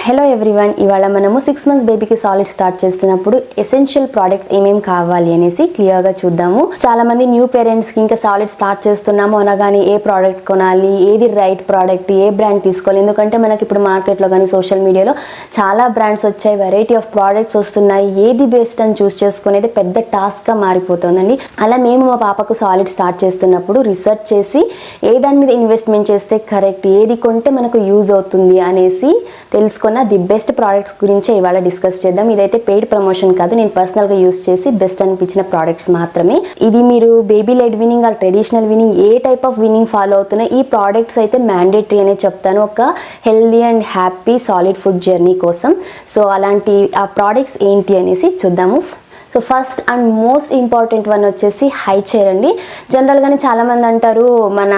Hello everyone, ఇవాళ మనము 6 months బేబీకి సాలిడ్ స్టార్ట్ చేస్తున్నప్పుడు ఎసెన్షియల్ ప్రోడక్ట్స్ ఏమేమి కావాలి అనేసి క్లియర్గా చూద్దాము. చాలా మంది న్యూ పేరెంట్స్కి ఇంకా సాలిడ్ స్టార్ట్ చేస్తున్నాము అనగానే ఏ ప్రోడక్ట్ కొనాలి, ఏది రైట్ ప్రోడక్ట్, ఏ బ్రాండ్ తీసుకోవాలి. ఎందుకంటే మనకి ఇప్పుడు మార్కెట్లో కానీ సోషల్ మీడియాలో చాలా బ్రాండ్స్ వచ్చాయి, వెరైటీ ఆఫ్ ప్రోడక్ట్స్ వస్తున్నాయి. ఏది బెస్ట్ అని చూస్ చేసుకునేది పెద్ద టాస్క్గా మారిపోతుందండి. అలా మేము మా పాపకు సాలిడ్ స్టార్ట్ చేస్తున్నప్పుడు రీసెర్చ్ చేసి ఏ దాని మీద ఇన్వెస్ట్మెంట్ చేస్తే కరెక్ట్, ఏది కొంటే మనకు యూజ్ అవుతుంది అనేసి తెలుసుకున్న ది బెస్ట్ ప్రోడక్ట్స్ గురించి ఇవాళ డిస్కస్ చేద్దాం. ఇదైతే పెయిడ్ ప్రమోషన్ కాదు, నేను పర్సనల్గా యూస్ చేసి బెస్ట్ అనిపించిన ప్రోడక్ట్స్ మాత్రమే. ఇది మీరు baby led weaning or traditional weaning ఏ టైప్ ఆఫ్ వినింగ్ ఫాలో అవుతున్నాయి, ఈ ప్రోడక్ట్స్ అయితే మ్యాండేటరీ అనే చెప్తాను, ఒక healthy and happy solid food journey కోసం. సో అలాంటి ఆ ప్రోడక్ట్స్ ఏంటి అనేసి చూద్దాము. So first and most important one వచ్చేసి హై చైర్ అండి. జనరల్గానే చాలామంది అంటారు మన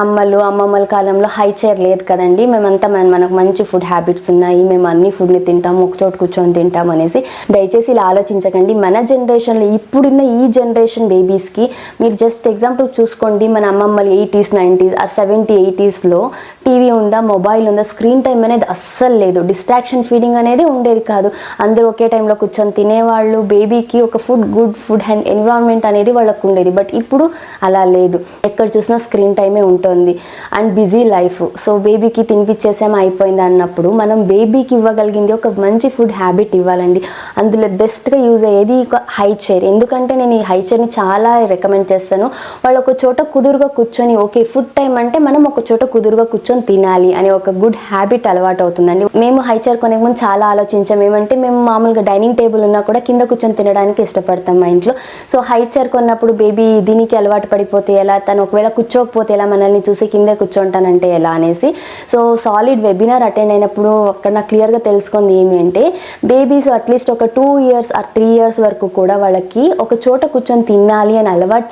అమ్మమ్మల కాలంలో హై చైర్ లేదు కదండి, మేమంతా మనకు మంచి ఫుడ్ హ్యాబిట్స్ ఉన్నాయి, మేము అన్ని ఫుడ్ని తింటాము, ఒక చోటు కూర్చొని తింటాము అనేసి. దయచేసి ఇలా ఆలోచించకండి. మన జనరేషన్లో ఇప్పుడున్న ఈ జనరేషన్ బేబీస్కి మీరు జస్ట్ ఎగ్జాంపుల్ చూసుకోండి. మన అమ్మమ్మలు 80s 90s ఆర్ 70 80sలో టీవీ ఉందా, మొబైల్ ఉందా, స్క్రీన్ టైం అనేది అస్సలు లేదు, డిస్ట్రాక్షన్ ఫీడింగ్ అనేది ఉండేది కాదు. అందరూ ఒకే టైంలో కూర్చొని తినేవాళ్ళు. బేబీకి ఒక గుడ్ ఫుడ్ అండ్ ఎన్విరాన్మెంట్ అనేది వాళ్ళకు ఉండేది. బట్ ఇప్పుడు అలా లేదు, ఎక్కడ చూసినా స్క్రీన్ టైమే ఉంటుంది అండ్ బిజీ లైఫ్. సో బేబీకి తినిపించేసాము అయిపోయింది అన్నప్పుడు మనం బేబీకి ఇవ్వగలిగింది ఒక మంచి ఫుడ్ హ్యాబిట్ ఇవ్వాలండి. అందులో బెస్ట్గా యూజ్ అయ్యేది ఒక హై చైర్. ఎందుకంటే నేను ఈ హై చైర్ని చాలా రికమెండ్ చేస్తాను. వాళ్ళు ఒక చోట కుదురుగా కూర్చొని, ఓకే ఫుడ్ టైం అంటే మనం ఒక చోట కుదురుగా కూర్చొని తినాలి అనే ఒక గుడ్ హ్యాబిట్ అలవాటు అవుతుందండి. మేము హై చైర్ కొనే ముందు చాలా ఆలోచించాం. ఏమంటే మేము మామూలుగా డైనింగ్ టేబుల్ ఉన్నా కూడా కింద కూర్చొని తినడానికి ఇష్టపడతాం మా ఇంట్లో. సో హై చైర్ కొన్నప్పుడు బేబీ దీనికి అలవాటు పడిపోతే ఎలా, తను ఒకవేళ కూర్చోకపోతే ఎలా, మనల్ని చూసి కిందే కూర్చోంటానంటే ఎలా అనేసి. సో సాలిడ్ వెబినార్ అటెండ్ అయినప్పుడు అక్కడ నాకు క్లియర్గా తెలుసుకుంది ఏమి అంటే, బేబీస్ అట్లీస్ట్ ఒక 2 years ఆర్ 3 years వరకు కూడా వాళ్ళకి ఒక చోట కూర్చొని తినాలి అని అలవాటు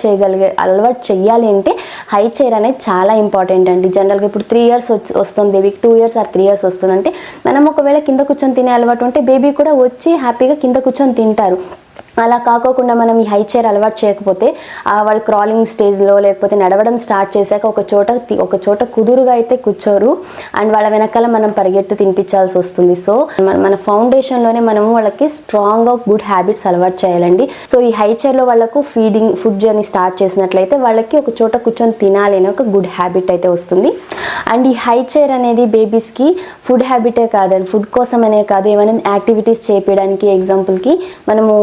చేయాలి అంటే హై చైర్ అనేది చాలా ఇంపార్టెంట్ అండి. జనరల్గా ఇప్పుడు 3 years వస్తుంది బేబీకి, 2 years ఆర్ 3 years వస్తుందంటే మనం ఒకవేళ కింద కూర్చొని తినే అలవాటు ఉంటే బేబీ కూడా వచ్చి హ్యాపీగా కింద కూర్చొని తింటారు. అలా కాకోకుండా మనం ఈ హై చైర్ అలవాటు చేయకపోతే వాళ్ళు క్రాలింగ్ స్టేజ్లో లేకపోతే నడవడం స్టార్ట్ చేశాక ఒక చోట కుదురుగా అయితే కూర్చోరు అండ్ వాళ్ళ వెనకాల మనం పరిగెత్తు తినిపించాల్సి వస్తుంది. సో మన ఫౌండేషన్లోనే మనము వాళ్ళకి స్ట్రాంగ్గా గుడ్ హ్యాబిట్స్ అలవాటు చేయాలండి. సో ఈ హై చైర్లో వాళ్ళకు ఫుడ్ జర్నీ స్టార్ట్ చేసినట్లయితే వాళ్ళకి ఒక చోట కూర్చొని తినాలి అనే ఒక గుడ్ హ్యాబిట్ అయితే వస్తుంది. అండ్ ఈ హై చైర్ అనేది బేబీస్కి ఫుడ్ హ్యాబిటే కాదండి, ఫుడ్ కోసమనే కాదు, ఏమైనా యాక్టివిటీస్ చేయించడానికి. ఎగ్జాంపుల్కి మనము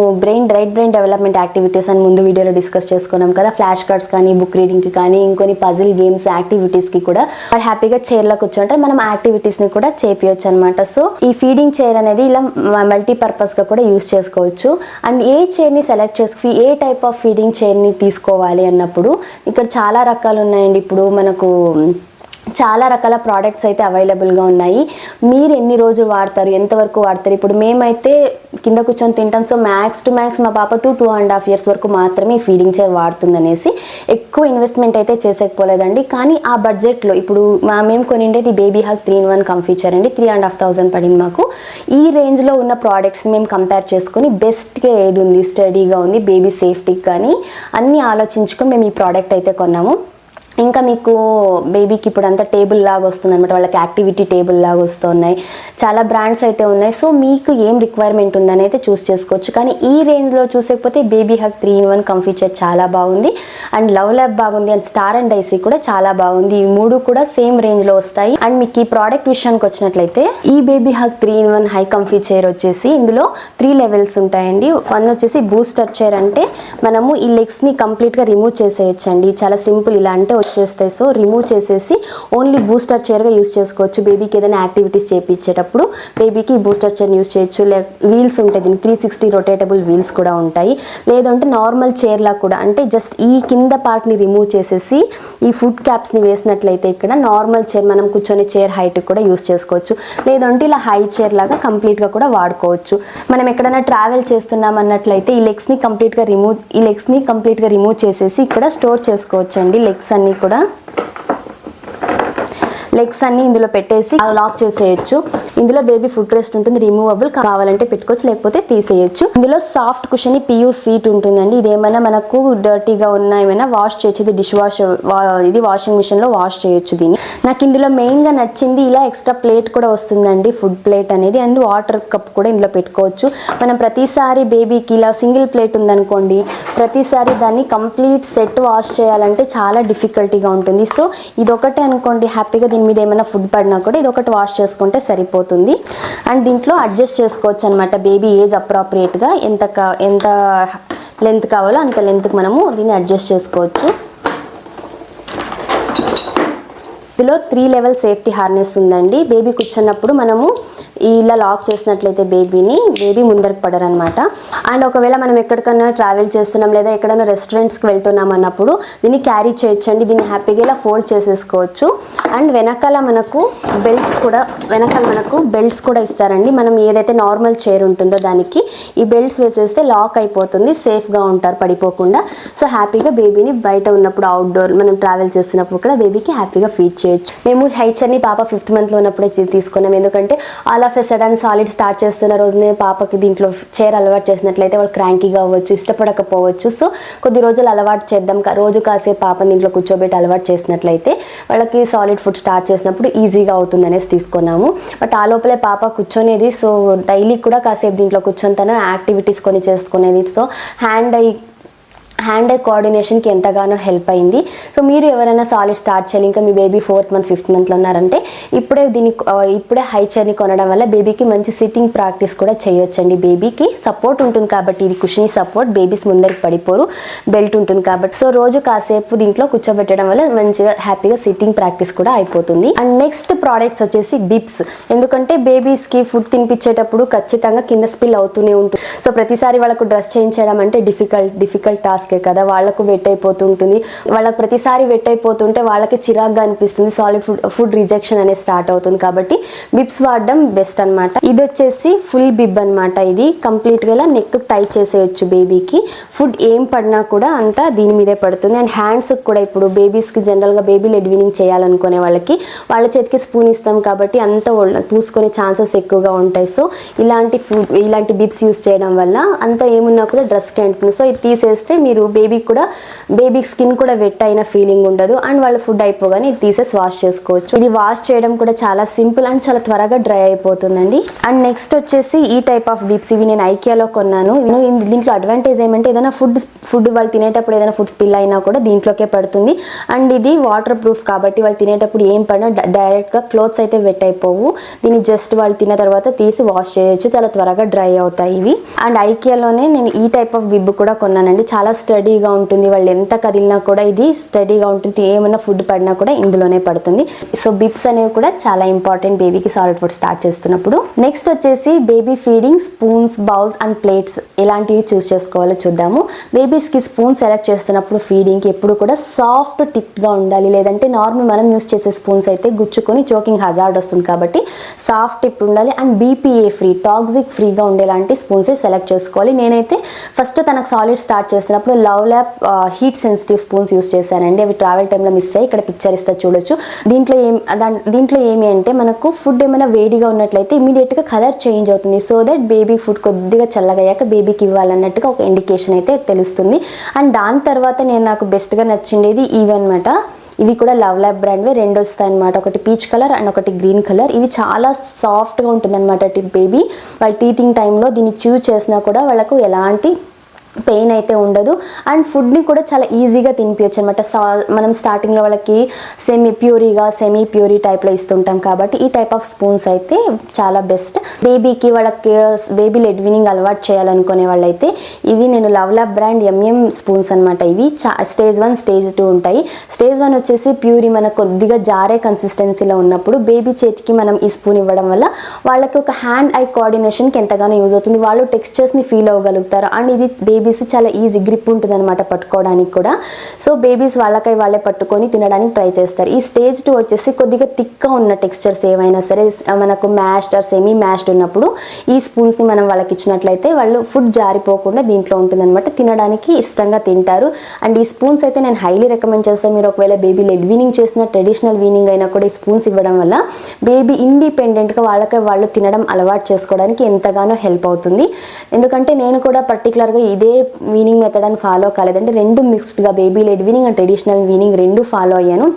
రైట్ బ్రెయిన్ డెవలప్మెంట్ యాక్టివిటీస్ అని ముందు వీడియోలో డిస్కస్ చేసుకున్నాం కదా, ఫ్లాష్ కార్డ్స్ కానీ, బుక్ రీడింగ్కి కానీ, ఇంకొన్ని పజిల్ గేమ్స్ యాక్టివిటీస్కి కూడా వాళ్ళు హ్యాపీగా చైర్లో కూర్చుంటే మనం యాక్టివిటీస్ని కూడా చేపించవచ్చు అనమాట. సో ఈ ఫీడింగ్ చైర్ అనేది ఇలా మల్టీపర్పస్గా కూడా యూస్ చేసుకోవచ్చు. అండ్ ఏ చైర్ని సెలెక్ట్ చేసుకుని ఏ టైప్ ఆఫ్ ఫీడింగ్ చైర్ని తీసుకోవాలి అన్నప్పుడు ఇక్కడ చాలా రకాలు ఉన్నాయండి. ఇప్పుడు మనకు చాలా రకాల ప్రోడక్ట్స్ అయితే అవైలబుల్గా ఉన్నాయి. మీరు ఎన్ని రోజులు వాడతారు, ఎంతవరకు వాడతారు? ఇప్పుడు మేమైతే కింద కూర్చొని తింటాం. సో మ్యాక్స్ టు మ్యాక్స్ మా పాప 2.5 years వరకు మాత్రమే ఫీడింగ్ చైర్ వాడుతుందనేసి ఎక్కువ ఇన్వెస్ట్మెంట్ అయితే చేసేకపోలేదండి. కానీ ఆ బడ్జెట్లో ఇప్పుడు మేము కొనిండేది Babyhug 3-in-1 comfy chair అండి, 3,500 పడింది మాకు. ఈ రేంజ్లో ఉన్న ప్రోడక్ట్స్ మేము కంపేర్ చేసుకొని బెస్ట్గా ఏది ఉంది, స్టడీగా ఉంది, బేబీ సేఫ్టీకి కానీ అన్నీ ఆలోచించుకొని మేము ఈ ప్రోడక్ట్ అయితే కొన్నాము. ఇంకా మీకు బేబీకి ఇప్పుడు అంతా టేబుల్ లాగా వస్తుంది అనమాట, వాళ్ళకి యాక్టివిటీ టేబుల్ లాగా వస్తున్నాయి, చాలా బ్రాండ్స్ అయితే ఉన్నాయి. సో మీకు ఏం రిక్వైర్మెంట్ ఉందని అయితే చూస్ చేసుకోవచ్చు. కానీ ఈ రేంజ్లో చూసకపోతే Babyhug 3-in-1 comfy chair చాలా బాగుంది అండ్ లవ్ ల్యాబ్ బాగుంది అండ్ స్టార్ అండ్ ఐసీ కూడా చాలా బాగుంది. ఈ మూడు కూడా సేమ్ రేంజ్లో వస్తాయి. అండ్ మీకు ఈ ప్రోడక్ట్ విషయానికి వచ్చినట్లయితే ఈ baby hug 3-in-1 high comfy chair వచ్చేసి ఇందులో 3 levels ఉంటాయండి. 1 వచ్చేసి బూస్టర్ చైర్, అంటే మనము ఈ లెగ్స్ని కంప్లీట్గా రిమూవ్ చేసేయచ్చండి. చాలా సింపుల్, ఇలా అంటే వచ్చేస్తాయి. సో రిమూవ్ చేసేసి ఓన్లీ బూస్టర్ చైర్గా యూస్ చేసుకోవచ్చు. బేబీకి ఏదైనా యాక్టివిటీస్ చేయించేటప్పుడు బేబీకి బూస్టర్ చైర్ యూస్ చేయొచ్చు. వీల్స్ ఉంటాయి, దీనికి 360 రొటేటబుల్ వీల్స్ కూడా ఉంటాయి. లేదంటే నార్మల్ చైర్లా కూడా, అంటే జస్ట్ ఈ కింద పార్ట్ని రిమూవ్ చేసేసి ఈ ఫుడ్ క్యాప్స్ని వేసినట్లయితే ఇక్కడ నార్మల్ చైర్ మనం కూర్చొని చైర్ హైట్ కూడా యూస్ చేసుకోవచ్చు. లేదంటే ఇలా హై చైర్ లాగా కంప్లీట్గా కూడా వాడుకోవచ్చు. మనం ఎక్కడైనా ట్రావెల్ చేస్తున్నాం అన్నట్లయితే ఈ లెగ్స్ని కంప్లీట్గా రిమూవ్ చేసేసి ఇక్కడ స్టోర్ చేసుకోవచ్చు అండి. లెగ్స్ అన్నీ కూడా లెగ్స్ అన్ని ఇందులో పెట్టేసి లాక్ చేసేయచ్చు. ఇందులో బేబీ ఫుట్ రెస్ట్ ఉంటుంది, రిమూవబుల్, కావాలంటే పెట్టుకోవచ్చు లేకపోతే తీసేయచ్చు. ఇందులో సాఫ్ట్ కుషన్ పియూ సీట్ ఉంటుందండి. ఇది ఏమైనా మనకు డర్టీగా ఉన్న ఏమైనా వాష్ చేయొచ్చు. ఇది డిష్ వాష్, ఇది వాషింగ్ మిషన్ లో వాష్ చేయొచ్చు దీన్ని. నాకు ఇందులో మెయిన్ గా నచ్చింది ఇలా ఎక్స్ట్రా ప్లేట్ కూడా వస్తుందండి, ఫుడ్ ప్లేట్ అనేది. అండ్ వాటర్ కప్ కూడా ఇందులో పెట్టుకోవచ్చు. మనం ప్రతిసారి బేబీకి ఇలా సింగిల్ ప్లేట్ ఉందనుకోండి, ప్రతిసారి దాన్ని కంప్లీట్ సెట్ వాష్ చేయాలంటే చాలా డిఫికల్టీగా ఉంటుంది. సో ఇదొకటే అనుకోండి, హ్యాపీగా దీని మీద ఏమైనా ఫుడ్ పడినా కూడా ఇదొకటి వాష్ చేసుకుంటే సరిపోతుంది. అండ్ దీంట్లో అడ్జస్ట్ చేసుకోవచ్చు అనమాట, బేబీ ఏజ్ అప్రాప్రియేట్గా ఎంత లెంత్ కావాలో అంత లెంత్కి మనము దీన్ని అడ్జస్ట్ చేసుకోవచ్చు. ఇందులో 3 లెవెల్ సేఫ్టీ హార్నెస్ ఉందండి. బేబీ కూర్చున్నప్పుడు మనము ఇలా లాక్ చేసినట్లయితే బేబీ ముందరకు పడరనమాట. అండ్ ఒకవేళ మనం ఎక్కడికన్నా ట్రావెల్ చేస్తున్నాం లేదా ఎక్కడైనా రెస్టారెంట్స్కి వెళ్తున్నాం అన్నప్పుడు దీన్ని క్యారీ చేయొచ్చండి. దీన్ని హ్యాపీగా ఇలా ఫోల్డ్ చేసేసుకోవచ్చు. అండ్ వెనకాల మనకు బెల్ట్స్ కూడా ఇస్తారండి. మనం ఏదైతే నార్మల్ చైర్ ఉంటుందో దానికి ఈ బెల్ట్స్ వేసేస్తే లాక్ అయిపోతుంది, సేఫ్గా ఉంటారు పడిపోకుండా. సో హ్యాపీగా బేబీని బయట ఉన్నప్పుడు, అవుట్డోర్ మనం ట్రావెల్ చేస్తున్నప్పుడు కూడా బేబీకి హ్యాపీగా ఫీడ్ చేయొచ్చు. మేము హైచర్ని పాప 5th మంత్లో ఉన్నప్పుడే తీసుకున్నాం. ఎందుకంటే all of a sudden solid start చేస్తున్న రోజునే పాపకి దీంట్లో చైర్ అలవాటు చేసినట్లయితే వాళ్ళు క్రాంకీగా అవ్వచ్చు, ఇష్టపడకపోవచ్చు. సో కొద్ది రోజులు అలవాటు చేద్దాం, రోజు కాసేపు పాపని దీంట్లో కూర్చోబెట్టి అలవాటు చేసినట్లయితే వాళ్ళకి సాలిడ్ ఫుడ్ స్టార్ట్ చేసినప్పుడు ఈజీగా అవుతుంది అనేసి తీసుకున్నాము. బట్ ఆ లోపలే పాప కూర్చొనేది. సో డైలీ కూడా కాసేపు దీంట్లో కూర్చొని తన యాక్టివిటీస్ కొన్ని చేసుకునేది. సో హ్యాండ్ ఐ కోఆర్డినేషన్కి ఎంతగానో హెల్ప్ అయింది. సో మీరు ఎవరైనా సాలిడ్ స్టార్ట్ చేయాలి, ఇంకా మీ బేబీ 4th మంత్ 5th మంత్లో ఉన్నారంటే ఇప్పుడే హై చైర్ని కొనడం వల్ల బేబీకి మంచి సిట్టింగ్ ప్రాక్టీస్ కూడా చేయొచ్చండి. బేబీకి సపోర్ట్ ఉంటుంది కాబట్టి, ఇది కుషనీ సపోర్ట్, బేబీస్ ముందరికి పడిపోరు, బెల్ట్ ఉంటుంది కాబట్టి. సో రోజు కాసేపు దీంట్లో కూర్చోబెట్టడం వల్ల మంచిగా హ్యాపీగా సిట్టింగ్ ప్రాక్టీస్ కూడా అయిపోతుంది. అండ్ నెక్స్ట్ ప్రోడక్ట్స్ వచ్చేసి బిబ్స్. ఎందుకంటే బేబీస్కి ఫుడ్ తినిపించేటప్పుడు ఖచ్చితంగా కింద స్పిల్ అవుతూనే ఉంటుంది. సో ప్రతిసారి వాళ్ళకు డ్రెస్ చేంజ్ చేయడం అంటే డిఫికల్ట్ టాస్క్ కదా, వాళ్ళకు వెట్ అయిపోతుంటుంది. వాళ్ళకి ప్రతిసారి వెట్ అయిపోతుంటే వాళ్ళకి చిరాగ్గా అనిపిస్తుంది, సాలిడ్ ఫుడ్ రిజెక్షన్ అనేది స్టార్ట్ అవుతుంది. కాబట్టి బిబ్స్ వాడడం బెస్ట్ అనమాట. ఇది వచ్చేసి ఫుల్ బిబ్ అనమాట. ఇది కంప్లీట్గా ఇలా నెక్ టై చేసేయచ్చు బేబీకి. ఫుడ్ ఏం పడినా కూడా అంతా దీని మీదే పడుతుంది. అండ్ హ్యాండ్స్కి కూడా ఇప్పుడు బేబీస్కి జనరల్గా బేబీ లెడ్ వినింగ్ చేయాలనుకునే వాళ్ళకి వాళ్ళ చేతికి స్పూన్ ఇస్తాం కాబట్టి అంతా పూసుకునే ఛాన్సెస్ ఎక్కువగా ఉంటాయి. సో ఇలాంటి బిబ్స్ యూస్ చేయడం వల్ల అంత ఏమున్నా కూడా డ్రెస్కి అంటుంది. సో ఇది తీసేస్తే మీరు బేబీ స్కిన్ కూడా వెట్ అయిన ఫీలింగ్ ఉండదు. అండ్ వాళ్ళ ఫుడ్ అయిపోగానే ఇది తీసేసి వాష్ చేసుకోవచ్చు. ఇది వాష్ చేయడం కూడా చాలా సింపుల్ అండ్ చాలా త్వరగా డ్రై అయిపోతుందండి. అండ్ నెక్స్ట్ వచ్చేసి ఈ టైప్ ఆఫ్ బిబ్స్. ఇవి నేను ఐకియాలో కొన్నాను. దీంట్లో అడ్వాంటేజ్ ఏమంటే ఏదైనా ఫుడ్ వాళ్ళు తినేటప్పుడు ఏదైనా ఫుడ్ స్పిల్ అయినా కూడా దీంట్లోకే పడుతుంది. అండ్ ఇది వాటర్ ప్రూఫ్ కాబట్టి వాళ్ళు తినేటప్పుడు ఏం పడినా డైరెక్ట్గా క్లోత్స్ అయితే వెట్ అయిపోవు. దీన్ని జస్ట్ వాళ్ళు తిన్న తర్వాత తీసి వాష్ చేయొచ్చు, చాలా త్వరగా డ్రై అవుతాయి ఇవి. అండ్ ఐకియాలోనే నేను ఈ టైప్ ఆఫ్ బిబ్ కూడా కొన్నానండి. చాలా స్టడీగా ఉంటుంది, వాళ్ళు ఎంత కదిలినా కూడా ఇది స్టడీగా ఉంటుంది. ఏమైనా ఫుడ్ పడినా కూడా ఇందులోనే పడుతుంది. సో బిబ్స్ అనేవి కూడా చాలా ఇంపార్టెంట్ బేబీకి సాలిడ్ ఫుడ్ స్టార్ట్ చేస్తున్నప్పుడు. నెక్స్ట్ వచ్చేసి baby feeding spoons, bowls and plates ఎలాంటివి చూస్ చేసుకోవాలో చూద్దాము. బేబీస్కి స్పూన్ సెలెక్ట్ చేస్తున్నప్పుడు ఫీడింగ్కి ఎప్పుడు కూడా సాఫ్ట్ టిప్గా ఉండాలి. లేదంటే నార్మల్ మనం యూస్ చేసే స్పూన్స్ అయితే గుచ్చుకొని చోకింగ్ హజార్డ్ వస్తుంది కాబట్టి సాఫ్ట్ టిప్ ఉండాలి. అండ్ బీపీఏ ఫ్రీ, టాక్సిక్ ఫ్రీగా ఉండేలాంటి స్పూన్సే సెలెక్ట్ చేసుకోవాలి. నేనైతే ఫస్ట్ తనకు సాలిడ్ స్టార్ట్ చేస్తున్నప్పుడు love lab heat sensitive spoons use చేశానండి. అవి ట్రావెల్ టైంలో మిస్ అయ్యి ఇక్కడ పిక్చర్ ఇస్తా చూడొచ్చు. దీంట్లో ఏమి అంటే మనకు ఫుడ్ ఏమైనా వేడిగా ఉన్నట్లయితే ఇమీడియట్గా కలర్ చేంజ్ అవుతుంది. సో దట్ బేబీ ఫుడ్ కొద్దిగా చల్లగయ్యాక బేబీకి ఇవ్వాలన్నట్టుగా ఒక ఇండికేషన్ అయితే తెలుస్తుంది. అండ్ దాని తర్వాత నాకు బెస్ట్గా నచ్చిండేది ఇవి అనమాట. ఇవి కూడా లవ్ ల్యాబ్ బ్రాండ్వే, 2 వస్తాయి అనమాట. ఒకటి పీచ్ కలర్ అండ్ ఒకటి గ్రీన్ కలర్. ఇవి చాలా సాఫ్ట్గా ఉంటుంది అనమాట. బేబీ వాళ్ళ టీతింగ్ టైంలో దీన్ని చూస్ చేసినా కూడా వాళ్ళకు ఎలాంటి పెయిన్ అయితే ఉండదు. అండ్ ఫుడ్ని కూడా చాలా ఈజీగా తినిపించచ్చు అనమాట. మనం స్టార్టింగ్లో వాళ్ళకి సెమీ ప్యూరీ టైప్లో ఇస్తుంటాం కాబట్టి ఈ టైప్ ఆఫ్ స్పూన్స్ అయితే చాలా బెస్ట్. బేబీకి వాళ్ళకి బేబీ లెడ్ వినింగ్ అలవాటు చేయాలనుకునే వాళ్ళైతే ఇది నేను love lab brand MM spoons అనమాట. ఇవి స్టేజ్ 1, స్టేజ్ 2 ఉంటాయి. స్టేజ్ 1 వచ్చేసి ప్యూరీ మనకు కొద్దిగా జారే కన్సిస్టెన్సీలో ఉన్నప్పుడు బేబీ చేతికి మనం ఈ స్పూన్ ఇవ్వడం వల్ల వాళ్ళకి ఒక హ్యాండ్ ఐ కోఆర్డినేషన్కి ఎంతగానో యూజ్ అవుతుంది. వాళ్ళు టెక్స్చర్స్ని ఫీల్ అవ్వగలుగుతారు. అండ్ ఇది బేబీ బేబీస్ చాలా ఈజీ గ్రిప్ ఉంటుంది అనమాట పట్టుకోవడానికి కూడా. సో బేబీస్ వాళ్ళకై వాళ్ళే పట్టుకొని తినడానికి ట్రై చేస్తారు. ఈ స్టేజ్ 2 వచ్చేసి కొద్దిగా థిక్గా ఉన్న టెక్స్చర్స్ ఏవైనా సరే మనకు మ్యాష్డ్ ఆర్ సెమీ మ్యాష్డ్ ఉన్నప్పుడు ఈ స్పూన్స్ని మనం వాళ్ళకి ఇచ్చినట్లయితే వాళ్ళు ఫుడ్ జారిపోకుండా దీంట్లో ఉంటుందన్నమాట, తినడానికి ఇష్టంగా తింటారు. అండ్ ఈ స్పూన్స్ అయితే నేను హైలీ రికమెండ్ చేస్తాను. మీరు ఒకవేళ బేబీ లెడ్ వీనింగ్ చేసిన ట్రెడిషనల్ వీనింగ్ అయినా కూడా ఈ స్పూన్స్ ఇవ్వడం వల్ల బేబీ ఇండిపెండెంట్గా వాళ్ళకై వాళ్ళు తినడం అలవాటు చేసుకోవడానికి ఎంతగానో హెల్ప్ అవుతుంది. ఎందుకంటే నేను కూడా పర్టికులర్గా ఇదే వీనింగ్ మెథడ్ అని ఫాలో కాలేదంటే 2 మిక్స్డ్గా baby led weaning and traditional weaning 2 follow అయ్యాను.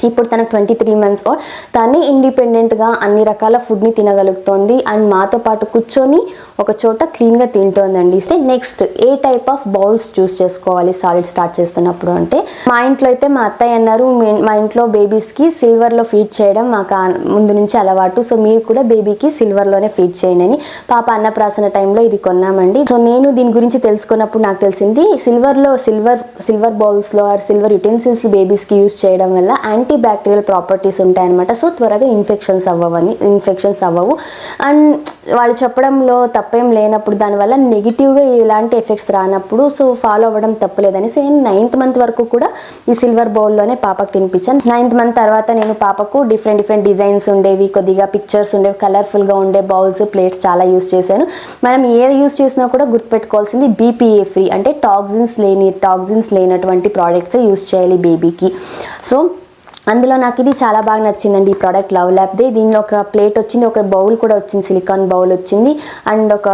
ఇప్పుడు తనకు 23 months ఓల్డ్, తనే ఇండిపెండెంట్గా అన్ని రకాల ఫుడ్ని తినగలుగుతోంది అండ్ మాతో పాటు కూర్చొని ఒక చోట క్లీన్గా తింటోందండి. నెక్స్ట్ ఏ టైప్ ఆఫ్ బౌల్స్ చూస్ చేసుకోవాలి సాలిడ్ స్టార్ట్ చేస్తున్నప్పుడు అంటే, మా ఇంట్లో అయితే మా అత్తయ్య అన్నారు మా ఇంట్లో బేబీస్కి సిల్వర్లో ఫీడ్ చేయడం మాకు ముందు నుంచి అలవాటు, సో మీరు కూడా బేబీకి సిల్వర్లోనే ఫీడ్ చేయండి అని. పాప అన్నప్రాసన టైంలో ఇది కొన్నామండి. సో నేను దీని గురించి తెలుసుకున్నప్పుడు నాకు తెలిసింది సిల్వర్ బౌల్స్లో ఆర్ సిల్వర్ యుటెన్సిల్స్ బేబీస్కి యూస్ చేయడం వల్ల యాంటీ బ్యాక్టీరియల్ ప్రాపర్టీస్ ఉంటాయన్నమాట. సో త్వరగా ఇన్ఫెక్షన్స్ అవ్వవు. అండ్ వాళ్ళు చెప్పడంలో తప్పేం లేనప్పుడు దానివల్ల నెగిటివ్గా ఎలాంటి ఎఫెక్ట్స్ రానప్పుడు సో ఫాలో అవ్వడం తప్పలేదని నేను 9th month వరకు కూడా ఈ సిల్వర్ బౌల్లోనే పాపకు తినిపించాను. 9th month తర్వాత నేను పాపకు డిఫరెంట్ డిజైన్స్ ఉండేవి, కొద్దిగా పిక్చర్స్ ఉండేవి, కలర్ఫుల్గా ఉండే బౌల్స్ ప్లేట్స్ చాలా యూస్ చేశాను. మనం ఏది యూస్ చేసినా కూడా గుర్తుపెట్టుకోవాల్సింది BPA ఫ్రీ అంటే టాక్సిన్స్ లేనటువంటి ప్రోడక్ట్స్ యూస్ చేయాలి బేబీకి. సో అందులో నాకు ఇది చాలా బాగా నచ్చిందండి ఈ ప్రోడక్ట్ లవ్ ల్యాబ్ది. దీనిలో ఒక ప్లేట్ వచ్చింది, ఒక బౌల్ కూడా వచ్చింది, సిలికాన్ బౌల్ వచ్చింది అండ్ ఒక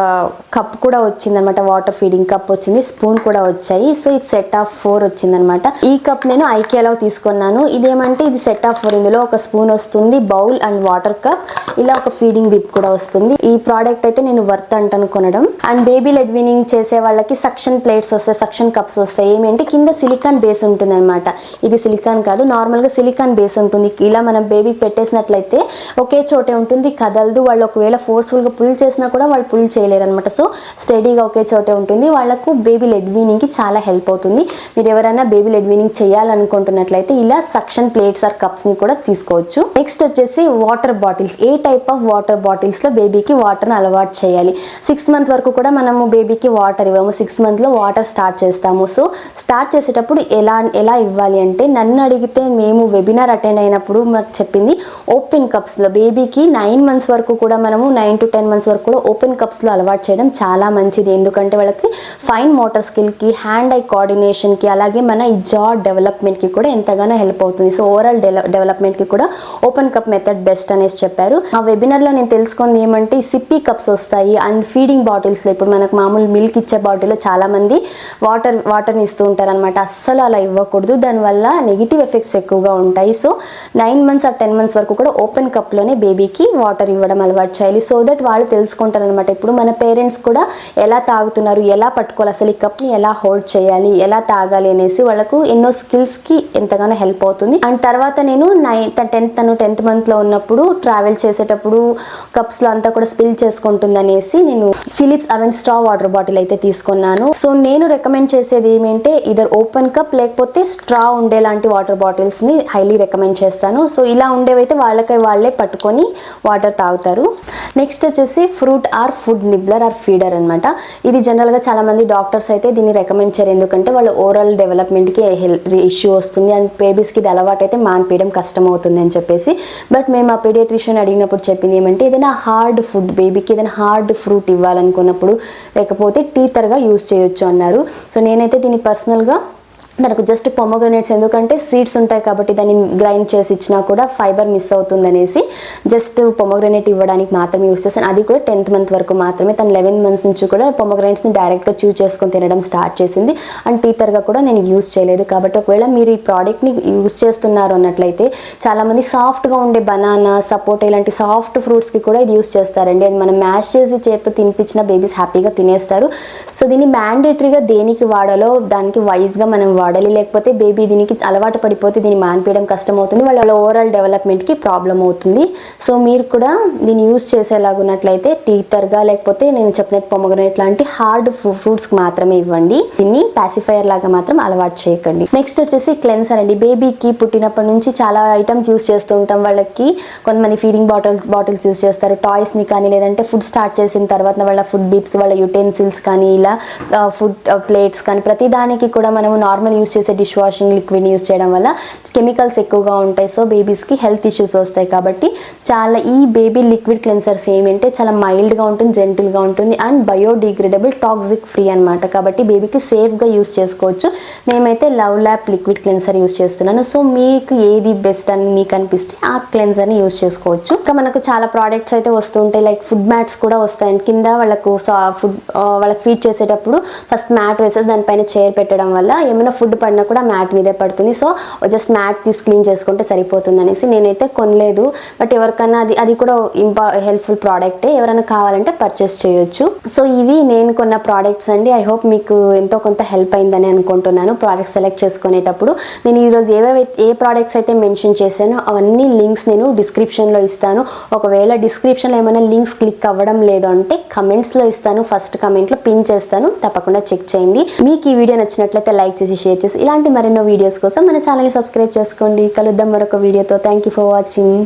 కప్ కూడా వచ్చింది అనమాట, వాటర్ ఫీడింగ్ కప్ వచ్చింది, స్పూన్ కూడా వచ్చాయి. సో ఇది సెట్ ఆఫ్ 4 వచ్చింది అనమాట. ఈ కప్ నేను ఐకియాలో తీసుకున్నాను. ఇదేమంటే ఇది సెట్ ఆఫ్ 4, ఇందులో ఒక స్పూన్ వస్తుంది, బౌల్ అండ్ వాటర్ కప్, ఇలా ఒక ఫీడింగ్ బిప్ కూడా వస్తుంది. ఈ ప్రోడక్ట్ అయితే నేను వర్త్ అంటాను కొనడం. అండ్ బేబీ లెడ్ వీనింగ్ చేసే వాళ్ళకి సక్షన్ ప్లేట్స్ వస్తాయి, సక్షన్ కప్స్ వస్తాయి. ఏమంటే కింద సిలికాన్ బేస్ ఉంటుంది అనమాట, ఇది సిలికాన్ కాదు, నార్మల్గా సిలికాన్ బేస్ ఉంటుంది. ఇలా మనం బేబీకి పెట్టేసినట్లయితే ఒకే చోటే ఉంటుంది, కదలదు. వాళ్ళు ఒకవేళ ఫోర్స్ఫుల్గా పుల్ చేసినా కూడా వాళ్ళు పుల్ చేయలేరు అనమాట. సో స్టడీగా ఒకే చోటే ఉంటుంది. వాళ్ళకు బేబీ లెడ్ వీనింగ్కి చాలా హెల్ప్ అవుతుంది. మీరు ఎవరైనా బేబీ లెడ్ వీనింగ్ చేయాలనుకుంటున్నట్లయితే ఇలా సక్షన్ ప్లేట్స్ ఆర్ కప్స్ని కూడా తీసుకోవచ్చు. నెక్స్ట్ వచ్చేసి వాటర్ బాటిల్స్. ఏ టైప్ ఆఫ్ వాటర్ బాటిల్స్లో బేబీకి వాటర్ని అలవాటు చేయాలి. 6th month వరకు కూడా మనము బేబీకి వాటర్ ఇవ్వము, 6th monthలో వాటర్ స్టార్ట్ చేస్తాము. సో స్టార్ట్ చేసేటప్పుడు ఎలా ఇవ్వాలి అంటే, నన్ను అడిగితే మేము వెబినార్ అటెండ్ అయినప్పుడు మాకు చెప్పింది ఓపెన్ కప్స్లో బేబీకి 9 months వరకు కూడా మనము 9 to 10 months వరకు కూడా ఓపెన్ కప్స్లో అలవాటు చేయడం చాలా మంచిది. ఎందుకంటే వాళ్ళకి ఫైన్ మోటార్ స్కిల్కి, హ్యాండ్ ఐ కోఆర్డినేషన్కి, అలాగే మన ఈ జా డెవలప్మెంట్కి కూడా ఎంతగానో హెల్ప్ అవుతుంది. సో ఓవరాల్ డెవలప్మెంట్కి కూడా ఓపెన్ కప్ మెథడ్ బెస్ట్ అనేసి చెప్పారు. ఆ వెబినార్లో నేను తెలుసుకుంది ఏమంటే ఈ సిప్పీ కప్స్ వస్తాయి అండ్ ఫీడింగ్ బాటిల్స్లో ఇప్పుడు మనకు మామూలు మిల్క్ ఇచ్చే బాటిల్లో చాలామంది వాటర్ని ఇస్తూ ఉంటారు అనమాట. అస్సలు అలా ఇవ్వకూడదు, దానివల్ల నెగిటివ్ ఎఫెక్ట్స్ ఎక్కువగా ఉంటాయి. సో 9 months or 10 months వరకు కూడా ఓపెన్ కప్లోనే బేబీకి వాటర్ ఇవ్వడం అలవాటు చేయాలి. సో దట్ వాళ్ళు తెలుసుకుంటారు అనమాట. ఇప్పుడు మన పేరెంట్స్ కూడా ఎలా తాగుతున్నారు, ఎలా పట్టుకోవాలి, అసలు ఈ కప్ని ఎలా హోల్డ్ చేయాలి, ఎలా తాగాలి అనేసి వాళ్ళకు ఎన్నో స్కిల్స్కి ఎంతగానో హెల్ప్ అవుతుంది. అండ్ తర్వాత నేను 10th monthలో ఉన్నప్పుడు ట్రావెల్ చేసేటప్పుడు కప్స్లో అంతా కూడా స్పిల్ చేసుకుంటుంది అనేసి నేను Philips Avent straw water bottle అయితే తీసుకున్నాను. సో నేను రికమెండ్ చేసేది ఏమంటే ఇదర్ ఓపెన్ కప్ లేకపోతే స్ట్రా ఉండేలాంటి వాటర్ బాటిల్స్ని హైలీ రికమెండ్ చేస్తాను. సో ఇలా ఉండేవైతే వాళ్ళే పట్టుకొని వాటర్ తాగుతారు. నెక్స్ట్ వచ్చేసి fruit or food nibbler or feeder అనమాట. ఇది జనరల్గా చాలామంది డాక్టర్స్ అయితే దీన్ని రికమెండ్ చేయరు, ఎందుకంటే వాళ్ళ ఓరల్ డెవలప్మెంట్కి ఇష్యూ వస్తుంది అండ్ బేబీస్కి ఇది అలవాటు అయితే మాన్పేయడం కష్టం అవుతుంది అని చెప్పేసి. బట్ మేము ఆ పీడియాట్రిషియన్ అడిగినప్పుడు చెప్పింది ఏమంటే ఏదైనా హార్డ్ ఫుడ్ బేబీకి ఏదైనా హార్డ్ ఫ్రూట్ ఇవ్వాలనుకున్నప్పుడు లేకపోతే టీతర్గా యూజ్ చేయొచ్చు అన్నారు. సో నేనైతే దీన్ని పర్సనల్గా తనకు జస్ట్ పొమోగ్రనేట్స్, ఎందుకంటే సీడ్స్ ఉంటాయి కాబట్టి దాన్ని గ్రైండ్ చేసి ఇచ్చినా కూడా ఫైబర్ మిస్ అవుతుంది అనేసి జస్ట్ పొమోగ్రనేట్ ఇవ్వడానికి మాత్రమే యూస్ చేస్తాను. అది కూడా 10th month వరకు మాత్రమే. తను 11 months నుంచి కూడా పొమోగ్రనేట్స్ని డైరెక్ట్గా చూస్ చేసుకొని తినడం స్టార్ట్ చేసింది అండ్ టీతర్గా కూడా నేను యూస్ చేయలేదు. కాబట్టి ఒకవేళ మీరు ఈ ప్రోడక్ట్ని యూస్ చేస్తున్నారు అన్నట్లయితే చాలామంది సాఫ్ట్గా ఉండే బనానా, సపోటా ఇలాంటి సాఫ్ట్ ఫ్రూట్స్కి కూడా ఇది యూస్ చేస్తారండి. అది మనం మ్యాష్ చేసి చేతితో తినిపించిన బేబీస్ హ్యాపీగా తినేస్తారు. సో దీన్ని మ్యాండేటరీగా దేనికి వాడాలో దానికి వైజ్గా మనం వాడాలి, లేకపోతే బేబీ దీనికి అలవాటు పడిపోతే దీన్ని మానిపించడం కష్టం అవుతుంది, వాళ్ళ ఓవరాల్ డెవలప్మెంట్కి ప్రాబ్లం అవుతుంది. సో మీరు కూడా దీన్ని యూస్ చేసేలాగున్నట్లయితే టీతర్గా లేకపోతే నేను చెప్పినట్టు పొమగ్రనేట్ లాంటి హార్డ్ ఫ్రూట్స్కి మాత్రమే ఇవ్వండి. దీన్ని పాసిఫైయర్ లాగా మాత్రం అలవాటు చేయకండి. నెక్స్ట్ వచ్చేసి క్లెన్సర్ అండి. బేబీకి పుట్టినప్పటి నుంచి చాలా ఐటమ్స్ యూస్ చేస్తూ ఉంటాం. వాళ్ళకి కొంతమంది ఫీడింగ్ బాటిల్స్ యూస్ చేస్తారు, టాయ్స్ని కానీ, లేదంటే ఫుడ్ స్టార్ట్ చేసిన తర్వాత వాళ్ళ ఫుడ్ బిట్స్, వాళ్ళ యుటెన్సిల్స్ కానీ, ఇలా ఫుడ్ ప్లేట్స్ కానీ, ప్రతి దానికి కూడా మనము నార్మల్ యూస్ చేసే డిష్ వాషింగ్ లిక్విడ్ని యూస్ చేయడం వల్ల కెమికల్స్ ఎక్కువగా ఉంటాయి. సో బేబీస్కి హెల్త్ ఇష్యూస్ వస్తాయి. కాబట్టి చాలా ఈ బేబీ లిక్విడ్ క్లెన్సర్స్ ఏమంటే చాలా మైల్డ్గా ఉంటుంది, జెంటిల్గా ఉంటుంది అండ్ బయోడిగ్రేడబుల్, టాక్సిక్ ఫ్రీ అనమాట. కాబట్టి బేబీకి సేఫ్గా యూస్ చేసుకోవచ్చు. మేమైతే love lap liquid cleanser use చేస్తున్నాను. సో మీకు ఏది బెస్ట్ అని మీకు అనిపిస్తే ఆ క్లెన్సర్ని యూస్ చేసుకోవచ్చు. ఇంకా మనకు చాలా ప్రోడక్ట్స్ అయితే వస్తుంటాయి, లైక్ ఫుడ్ మ్యాట్స్ కూడా వస్తాయి. కింద వాళ్ళకు వాళ్ళకి ఫీడ్ చేసేటప్పుడు ఫస్ట్ మ్యాట్ వేసేసి దానిపైన చైర్ పెట్టడం వల్ల ఏమైనా ఫుడ్ పడినా కూడా మ్యాట్ మీదే పడుతుంది. సో జస్ట్ మ్యాట్ తీసి క్లీన్ చేసుకుంటే సరిపోతుంది అనేసి నేనైతే కొనలేదు. బట్ ఎవరికైనా అది కూడా హెల్ప్ఫుల్ ప్రోడక్టే, ఎవరైనా కావాలంటే పర్చేస్ చేయొచ్చు. సో ఇవి నేను కొన్న ప్రోడక్ట్స్ అండి. ఐ హోప్ మీకు ఎంతో కొంత హెల్ప్ అయిందని అనుకుంటున్నాను ప్రోడక్ట్స్ సెలెక్ట్ చేసుకునేటప్పుడు. నేను ఈరోజు ఏ ప్రోడక్ట్స్ అయితే మెన్షన్ చేశానో అవన్నీ లింక్స్ నేను డిస్క్రిప్షన్లో ఇస్తాను. ఒకవేళ డిస్క్రిప్షన్లో ఏమైనా లింక్స్ క్లిక్ అవ్వడం లేదు అంటే కమెంట్స్లో ఇస్తాను, ఫస్ట్ కమెంట్లో పిన్ చేస్తాను, తప్పకుండా చెక్ చేయండి. మీకు ఈ వీడియో నచ్చినట్లయితే లైక్ చేసి షేర్ చేసి ఇలాంటి మరెన్నో వీడియోస్ కోసం మన ఛానల్ని సబ్స్క్రైబ్ చేసుకోండి. కలుద్దాం మరొక వీడియోతో. Thank you for watching.